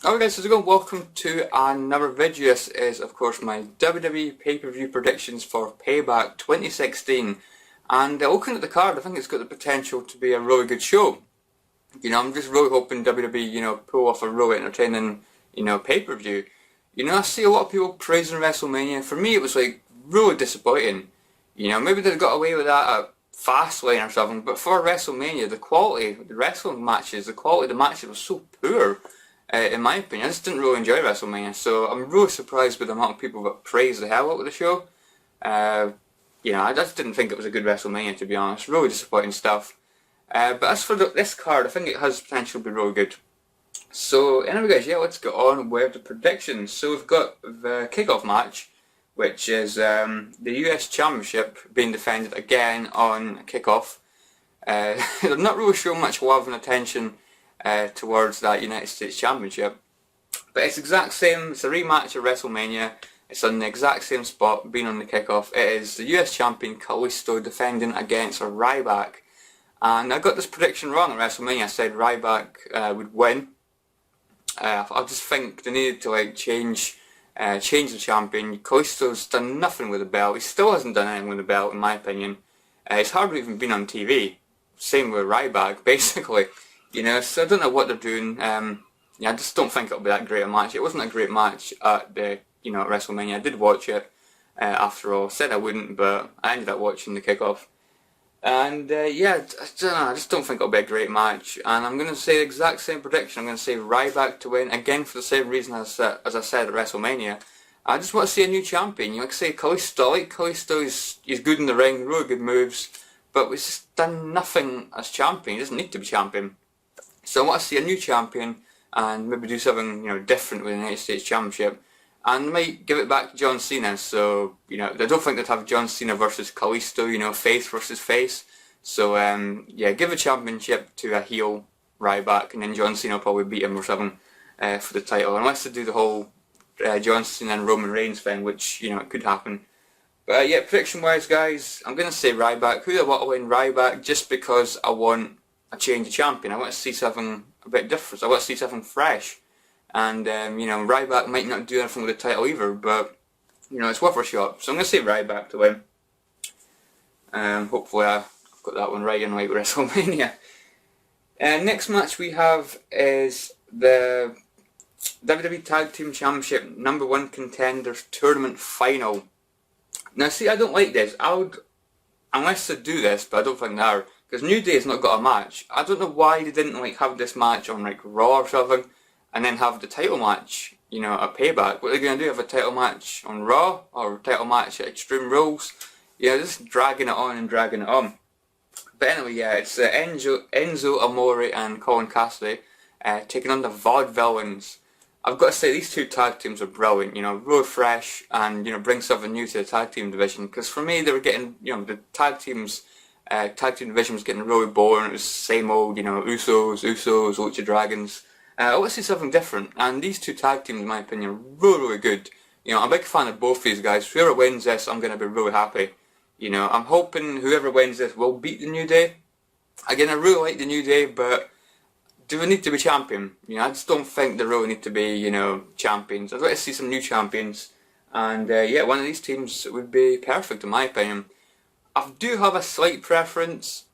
Alright guys, how's it going? Welcome to another video. This is of course my WWE Pay-Per-View predictions for Payback 2016, and looking at the card, I think it's got the potential to be a really good show. I'm just really hoping WWE, pull off a really entertaining, pay-per-view. I see a lot of people praising WrestleMania. For me it was like really disappointing. Maybe they got away with that at Fastlane or something, but for WrestleMania, the quality, the wrestling matches, the quality of the matches was so poor. In my opinion, I just didn't really enjoy WrestleMania, so I'm really surprised with the amount of people that praise the hell out of the show. I just didn't think it was a good WrestleMania, to be honest. Really disappointing stuff. But as for this card, I think it has potential to be really good. So anyway guys, let's get on with the predictions. So we've got the kickoff match, which is the US Championship being defended again on kickoff. They're not really showing much love and attention towards that United States Championship, but it's exact same. It's a rematch of WrestleMania. It's on the exact same spot, being on the kickoff. It is the US Champion Kalisto defending against Ryback, and I got this prediction wrong at WrestleMania. I said Ryback would win. I just think they needed to change the champion. Kalisto's done nothing with the belt. He still hasn't done anything with the belt, in my opinion. It's hardly even been on TV. Same with Ryback, basically. So I don't know what they're doing. I just don't think it'll be that great a match. It wasn't a great match at the at WrestleMania. I did watch it after all. Said I wouldn't, but I ended up watching the kickoff. And I don't know. I just don't think it'll be a great match. And I'm going to say the exact same prediction. I'm going to say Ryback to win again for the same reason as I said at WrestleMania. I just want to see a new champion. Like I say, Kalisto. I like Kalisto. He's good in the ring, really good moves, but he's just done nothing as champion. He doesn't need to be champion. So I want to see a new champion and maybe do something different with the United States Championship, and might give it back to John Cena. So I don't think they'd have John Cena versus Kalisto, face versus face. So give a championship to a heel Ryback, and then John Cena will probably beat him or something for the title, unless they do the whole John Cena and Roman Reigns thing, which it could happen. But prediction wise guys, I'm going to say Ryback. Who do I want to win? Ryback, just because I want a change of champion. I want to see something a bit different. I want to see something fresh. And Ryback might not do anything with the title either, but it's worth a shot. So I'm going to say Ryback to win. Hopefully I've got that one right, unlike WrestleMania. Next match we have is the WWE Tag Team Championship #1 Contenders Tournament Final. Now see, I don't like this. Unless they do this, but I don't think they are, because New Day's not got a match. I don't know why they didn't have this match on Raw or something, and then have the title match, at Payback. What are they going to do? Have a title match on Raw or a title match at Extreme Rules? Just dragging it on and dragging it on. But anyway, it's Enzo Amore and Colin Cassidy taking on the Vaudevillains. I've got to say, these two tag teams are brilliant. Really fresh, and bring something new to the tag team division. Because for me, they were getting, the tag team division was getting really boring. It was the same old, Usos, Lucha Dragons. I want to see something different, and these two tag teams, in my opinion, are really, really good. I'm a big fan of both these guys. Whoever wins this, I'm going to be really happy. I'm hoping whoever wins this will beat the New Day. Again, I really like the New Day, but do we need to be champion? I just don't think they really need to be, champions. I'd like to see some new champions, and one of these teams would be perfect, in my opinion. I do have a slight preference.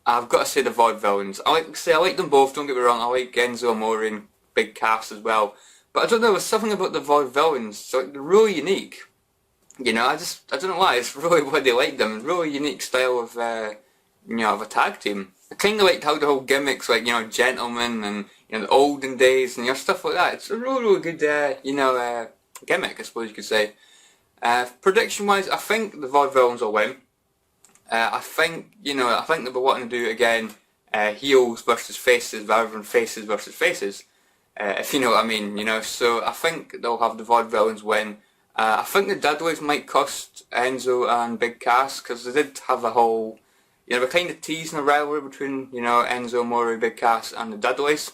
I've got to say the Vaudevillains. I like them both, don't get me wrong. I like Enzo Amore and Big Cass as well. But I don't know, there's something about the Vaudevillains. They're really unique. I don't know why. It's really why they like them. Really unique style of, of a tag team. I kind of liked how the whole gimmicks, gentlemen and the olden days and stuff like that. It's a really, really good, gimmick, I suppose you could say. Prediction wise, I think the Vaudevillains will win. I think they'll be wanting to do again heels versus faces rather than faces versus faces, if you know what I mean. So I think they'll have the Vaudevillains win. I think the Dudleys might cost Enzo and Big Cass, because they did have a whole, we're kind of teasing a rivalry between Enzo Amore, Big Cass and the Dudleys.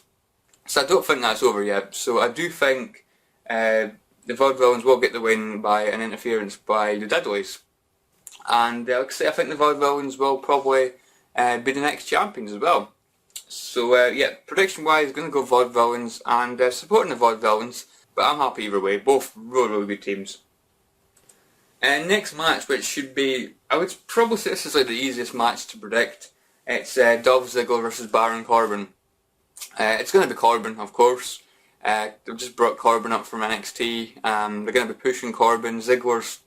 So I don't think that's over yet. So I do think the Vaudevillains will get the win by an interference by the Dudleys. And like I say, I think the Vaudevillains will probably be the next champions as well. So yeah, prediction wise, going to go Vaudevillains and supporting the Vaudevillains, but I'm happy either way. Both really good teams. Next match, which should be, I would probably say this is like the easiest match to predict. It's Dolph Ziggler versus Baron Corbin. It's going to be Corbin, of course. They've just brought Corbin up from NXT. They're going to be pushing Corbin. Ziggler's,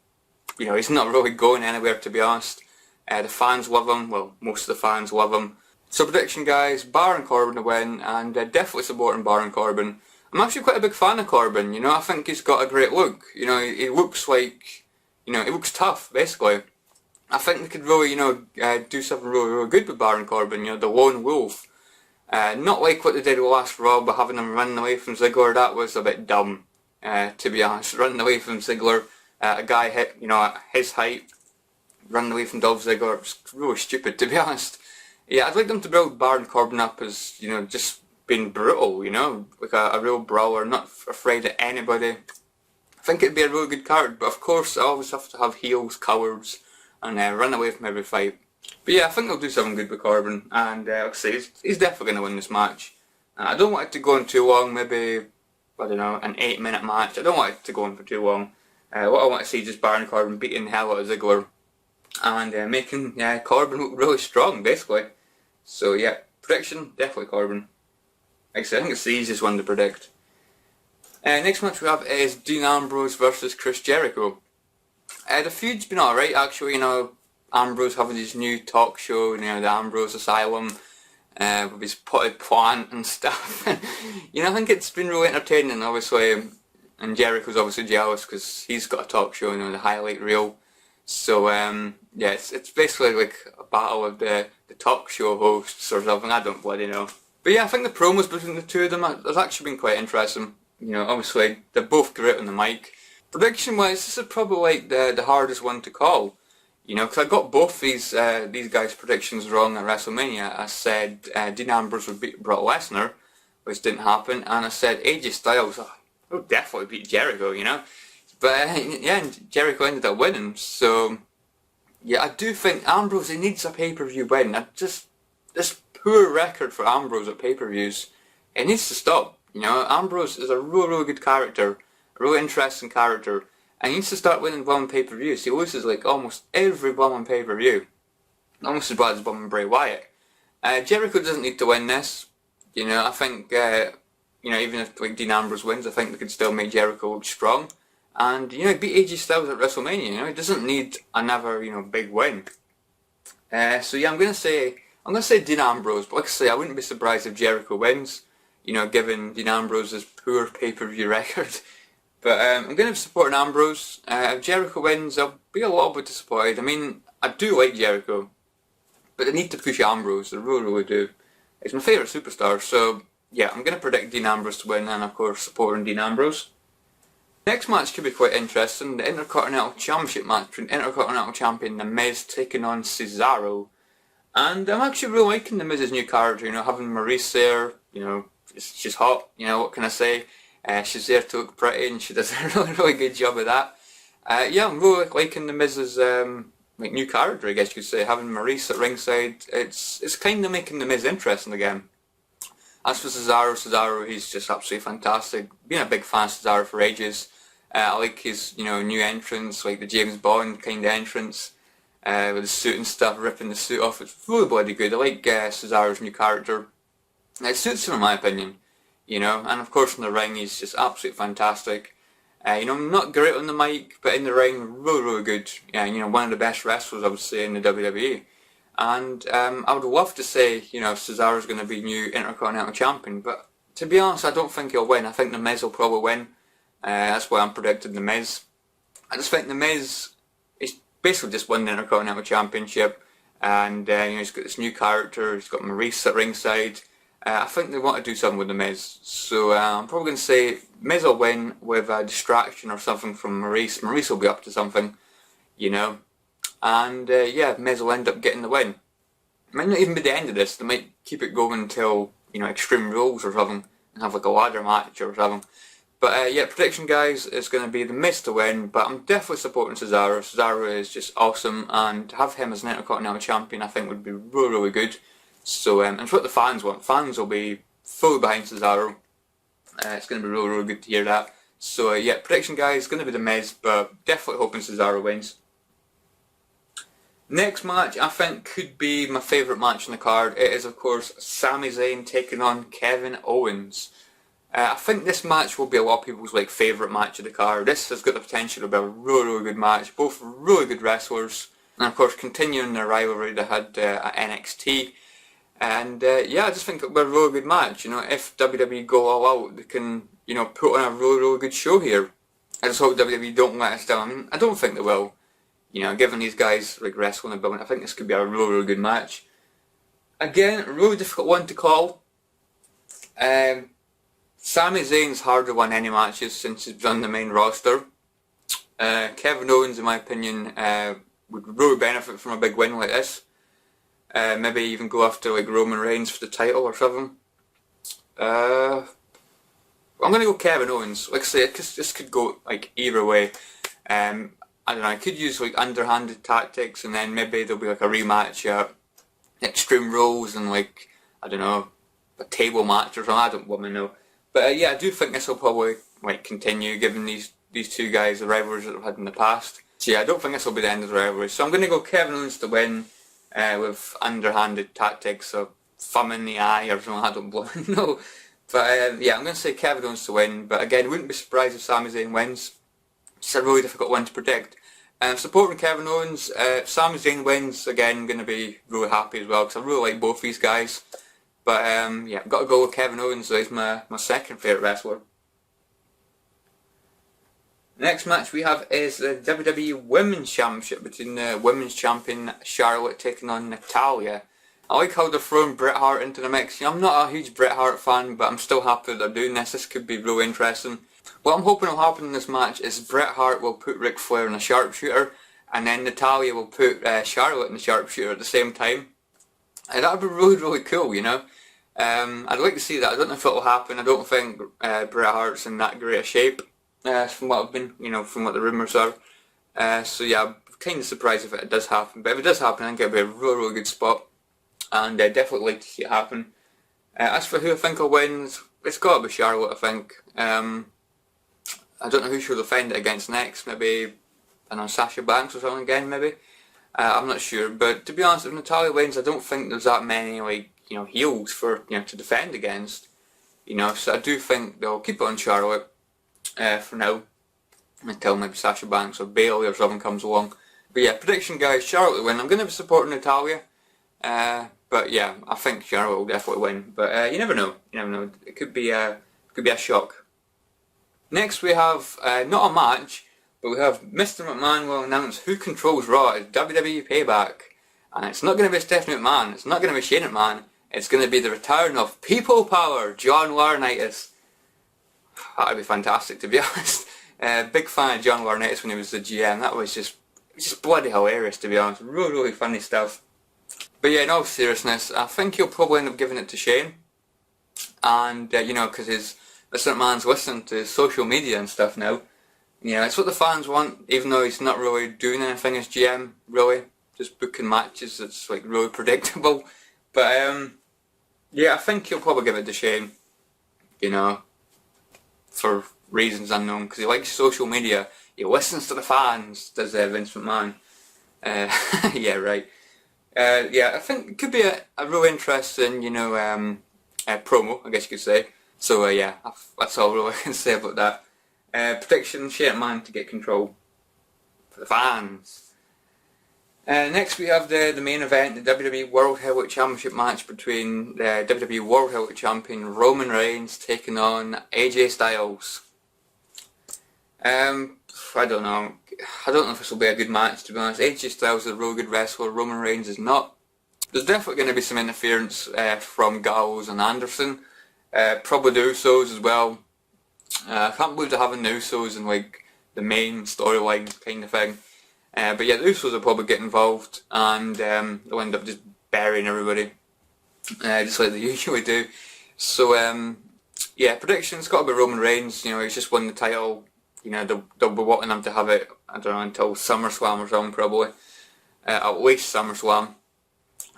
he's not really going anywhere, to be honest. The fans love him. Well, most of the fans love him. So prediction, guys, Baron Corbin to win, and definitely supporting Baron Corbin. I'm actually quite a big fan of Corbin. I think he's got a great look. He looks like, he looks tough, basically. I think they could really, do something really good with Baron Corbin, the lone wolf. Not like what they did with last Raw by having him running away from Ziggler. That was a bit dumb, to be honest. Running away from Ziggler, a guy hit, at his height, running away from Dolph Ziggler, it was really stupid, to be honest. Yeah, I'd like them to build Baron Corbin up as, just being brutal, like a real brawler, not afraid of anybody. I think it'd be a really good card, but of course I always have to have heels, cowards, and run away from every fight. But yeah, I think they'll do something good with Corbin, and like I say, he's definitely going to win this match. I don't want it to go on too long, maybe, I don't know, an 8-minute match. I don't want it to go on for too long. What I want to see is just Baron Corbin beating the hell out of Ziggler, and making Corbin look really strong, basically. So yeah, prediction, definitely Corbin. Like I said, I think it's the easiest one to predict. Next match we have is Dean Ambrose versus Chris Jericho. The feud's been alright, actually. Ambrose having his new talk show, the Ambrose Asylum, with his potted plant and stuff. I think it's been really entertaining, obviously, and Jericho's obviously jealous because he's got a talk show, the highlight reel. So yeah, it's basically like a battle of the talk show hosts or something. I don't bloody know. But yeah, I think the promos between the two of them has actually been quite interesting. Obviously they're both great on the mic. Prediction wise, this is probably like the hardest one to call. Because I got both these guys' predictions wrong at WrestleMania. I said Dean Ambrose would beat Brock Lesnar, which didn't happen, and I said AJ Styles would definitely beat Jericho, But yeah, and Jericho ended up winning. So yeah, I do think Ambrose, he needs a pay-per-view win. This poor record for Ambrose at pay-per-views, it needs to stop. Ambrose is a really good character, a really interesting character. And he needs to start winning one pay-per-views. He loses like almost every one pay-per-view. Almost as bad as one Bray Wyatt. Jericho doesn't need to win this. I think, even if like Dean Ambrose wins, I think they could still make Jericho look strong. And, beat AJ Styles at WrestleMania. He doesn't need another, big win. So yeah, I'm gonna say Dean Ambrose, but like I say, I wouldn't be surprised if Jericho wins. Given Dean Ambrose's poor pay-per-view record. But I'm going to support Ambrose. If Jericho wins, I'll be a little bit disappointed. I do like Jericho, but they need to push Ambrose. They really do. He's my favourite superstar, so yeah, I'm going to predict Dean Ambrose to win, and of course supporting Dean Ambrose. Next match could be quite interesting. The Intercontinental Championship match between Intercontinental Champion The Miz taking on Cesaro. And I'm actually really liking The Miz's new character. Having Maurice there, she's hot. What can I say? She's there to look pretty, and she does a really good job of that. Yeah, I'm really liking The Miz's new character, I guess you could say. Having Maurice at ringside, it's kind of making The Miz interesting again. As for Cesaro, he's just absolutely fantastic. Been a big fan of Cesaro for ages. I like his new entrance, like the James Bond kind of entrance, with the suit and stuff, ripping the suit off. It's really bloody good. I like Cesaro's new character. It suits him in my opinion. And of course in the ring he's just absolutely fantastic. Not great on the mic, but in the ring really good. One of the best wrestlers I would say in the WWE. And I would love to say, Cesaro's going to be new Intercontinental Champion, but to be honest I don't think he'll win. I think The Miz will probably win. That's why I'm predicting The Miz. I just think The Miz is basically just won the Intercontinental Championship, and he's got this new character, he's got Maurice at ringside. I think they want to do something with The Miz, so I'm probably going to say Miz will win with a distraction or something from Maurice. Maurice will be up to something, and yeah, Miz will end up getting the win. It might not even be the end of this, they might keep it going until, Extreme Rules or something, and have like a ladder match or something. But yeah, prediction guys, is going to be The Miz to win, but I'm definitely supporting Cesaro. Cesaro is just awesome, and to have him as an Intercontinental Champion I think would be really good. So, and it's what the fans want. Fans will be fully behind Cesaro. It's going to be really, really good to hear that. So, yeah, prediction, guys, going to be The Miz, but definitely hoping Cesaro wins. Next match, I think, could be my favourite match on the card. It is, of course, Sami Zayn taking on Kevin Owens. I think this match will be a lot of people's favourite match of the card. This has got the potential to be a really, really good match. Both really good wrestlers. And of course, continuing their rivalry they had at NXT. And yeah, I just think it'll be a really good match. You know, if WWE go all out, they can, you know, put on a really, really good show here. I just hope WWE don't let us down. I mean, I don't think they will. You know, given these guys wrestling and building, I think this could be a really, really good match. Again, a really difficult one to call. Sami Zayn's hardly won any matches since he's on the main roster. Kevin Owens, in my opinion, would really benefit from a big win like this. Maybe even go after Roman Reigns for the title or something. I'm going to go Kevin Owens. Like I say, this could go either way. I don't know, I could use underhanded tactics, and then maybe there'll be a rematch at Extreme Rules and I don't know, a table match or something. I don't want to know. But yeah, I do think this will probably continue, given these two guys, the rivalries that they've had in the past. So yeah, I don't think this will be the end of the rivalry. So I'm going to go Kevin Owens to win with underhanded tactics or thumb in the eye or something. I don't know. But yeah, I'm going to say Kevin Owens to win. But again, wouldn't be surprised if Sami Zayn wins. It's a really difficult one to predict. Supporting Kevin Owens, if Sami Zayn wins, again, going to be really happy as well, because I really like both these guys. But yeah, I've got to go with Kevin Owens, so he's my second favourite wrestler. Next match we have is the WWE Women's Championship between the Women's Champion Charlotte taking on Natalya. I like how they're throwing Bret Hart into the mix. You know, I'm not a huge Bret Hart fan, but I'm still happy that they're doing this. This could be really interesting. What I'm hoping will happen in this match is Bret Hart will put Ric Flair in a sharpshooter, and then Natalya will put Charlotte in the sharpshooter at the same time. That would be really, really cool, you know. I'd like to see that. I don't know if it will happen. I don't think Bret Hart's in that great a shape, from what I've been, from what the rumours are. So yeah, I'm kind of surprised if it does happen. But if it does happen, I think it'll be a really, really good spot, and definitely like to see it happen. As for who I think will win, it's got to be Charlotte, I think. I don't know who she'll defend it against next. Maybe, I don't know, Sasha Banks or something again, maybe. I'm not sure. But to be honest, if Natalya wins, I don't think there's that many heels for to defend against. So I do think they'll keep it on Charlotte for now, until maybe Sasha Banks or Bayley or something comes along. But yeah, prediction, guys, Charlotte will win. I'm going to be supporting Natalya. But yeah, I think Charlotte will definitely win. But you never know. You never know. It could be a shock. Next we have not a match, but we have Mr. McMahon will announce who controls Raw at WWE Payback. And it's not going to be Stephanie McMahon, it's not going to be Shane McMahon, it's going to be the return of People Power, John Laurinaitis. That would be fantastic, to be honest. Big fan of John Laurinaitis when he was the GM. That was just bloody hilarious, to be honest. Really, really funny stuff. But yeah, in all seriousness, I think he'll probably end up giving it to Shane. And, because Mr. McMahon's listening to his social media and stuff now. It's what the fans want, even though he's not really doing anything as GM, really. Just booking matches that's really predictable. But yeah, I think he'll probably give it to Shane, for reasons unknown, because he likes social media. He listens to the fans, does Vince McMahon. Yeah, right. Yeah, I think it could be a real interesting, promo, I guess you could say. So yeah, that's all really I can say about that. Prediction, Shane McMahon to get control for the fans. Next we have the main event, the WWE World Heavyweight Championship match between the WWE World Heavyweight Champion Roman Reigns taking on AJ Styles. I don't know if this will be a good match, to be honest. AJ Styles is a real good wrestler, Roman Reigns is not. There's definitely going to be some interference from Gallows and Anderson. Probably the Usos as well. I can't believe they're having the Usos in the main storyline kind of thing. But yeah, the Usos will probably get involved, and they'll end up just burying everybody, just like they usually do. So yeah, predictions, got to be Roman Reigns. He's just won the title. They'll be wanting him to have it, I don't know, until SummerSlam or something, probably. At least SummerSlam.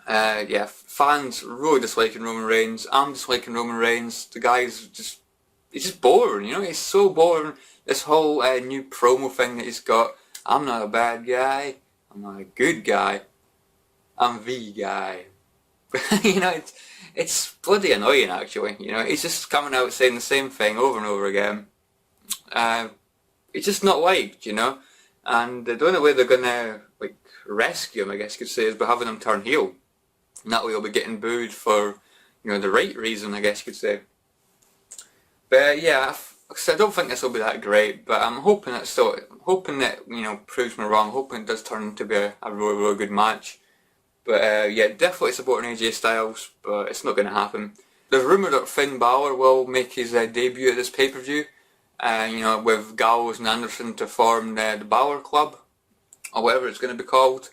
Yeah, fans really disliking Roman Reigns. I'm disliking Roman Reigns. The guy's just, he's just boring, you know, he's so boring. This whole new promo thing that he's got, I'm not a bad guy, I'm not a good guy, I'm the guy. You know, it's bloody annoying actually, you know, he's just coming out saying the same thing over and over again. It's just not liked, you know, and the only way they're gonna like rescue him, I guess you could say, is by having him turn heel. And that way he'll be getting booed for, you know, the right reason, I guess you could say. But yeah, I don't think this will be that great, but I'm hoping that you know, proves me wrong. Hoping it does turn into be a really, really good match. But yeah, definitely supporting AJ Styles, but it's not going to happen. There's rumour that Finn Balor will make his debut at this pay-per-view, you know, with Gallows and Anderson to form the Balor Club, or whatever it's going to be called.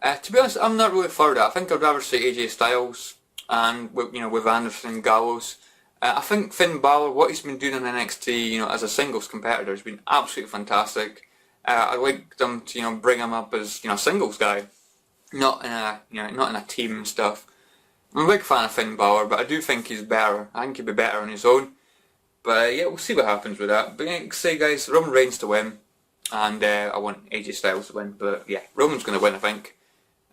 To be honest, I'm not really for that. I think I'd rather see AJ Styles and, you know, with Anderson and Gallows. I think Finn Balor, what he's been doing in NXT, you know, as a singles competitor, has been absolutely fantastic. I'd like them to, you know, bring him up as, you know, a singles guy, not in a, you know, not in a team and stuff. I'm a big fan of Finn Balor, but I do think he's better. I think he'd be better on his own. But yeah, we'll see what happens with that. But yeah, say guys, Roman Reigns to win, and I want AJ Styles to win. But yeah, Roman's going to win, I think.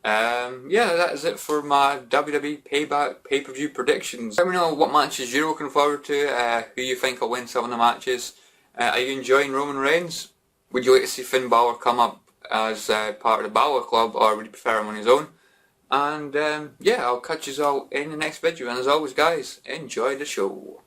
Yeah, that is it for my WWE Payback pay-per-view predictions. Let me know what matches you're looking forward to, who you think will win some of the matches. Are you enjoying Roman Reigns? Would you like to see Finn Balor come up as part of the Balor Club, or would you prefer him on his own? And yeah, I'll catch you all in the next video, and as always guys, enjoy the show.